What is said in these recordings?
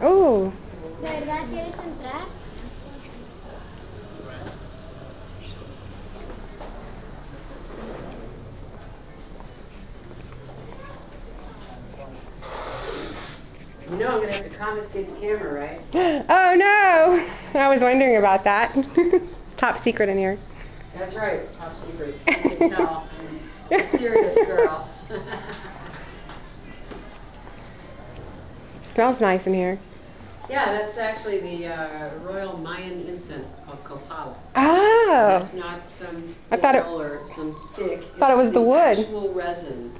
Oh. ¿De verdad quieres entrar? You know I'm going to have to confiscate the camera, right? Oh no! I was wondering about that. Top secret in here. That's right, top secret. You can tell. I'm a serious girl. Smells nice in here. Yeah, that's actually the Royal Mayan incense. It's called copal. Oh. It's not some I thought it. oil or some stick. Thought it was the wood. It's the actual resin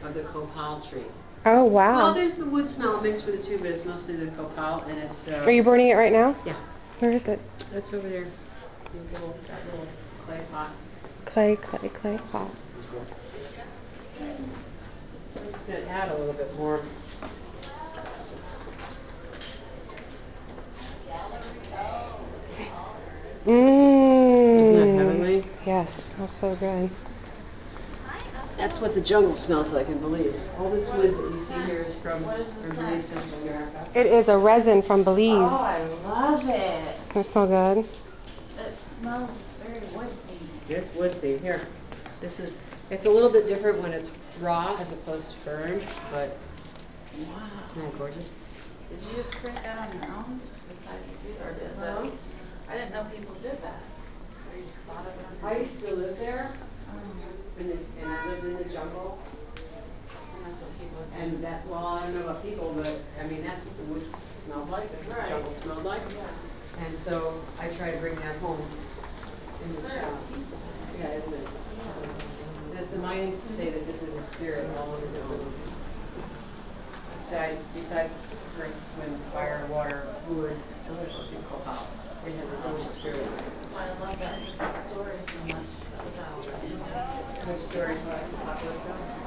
of the copal tree. Oh Well, wow. there's the wood smell mixed with the two, but it's mostly the copal, and it's. Are you burning it right now? Yeah. Where is it? It's over there. That little clay pot. Clay pot. I'm just going to add a little bit more. Mmm. Isn't that heavenly? Yes, it smells so good. That's what the jungle smells like in Belize. All this wood that you see here is from Belize, Central America. It is a resin from Belize. Oh, I love it. Does it smell good? It smells very woodsy. It's woodsy. Here, it's a little bit different when it's raw as opposed to burned, but Wow. isn't that gorgeous? Did you just create that on your own? Just decide to do it, or did that? I didn't know people did that. Or you just thought of it on your I own? used to live there, Oh. and I lived in the jungle, And that's what people do. and well, I don't know about people, but I mean, that's what the woods smelled like, that's what the Right. jungle smelled like. Yeah. And so I try to bring that home in the Very shop. peaceful. Yeah, isn't it? As the Mayans say that this is a spirit all on its own. Besides earth, wind, fire, water, wood, and copal. It has its own spirit. That's why I love that story so much about Which story do I talk about?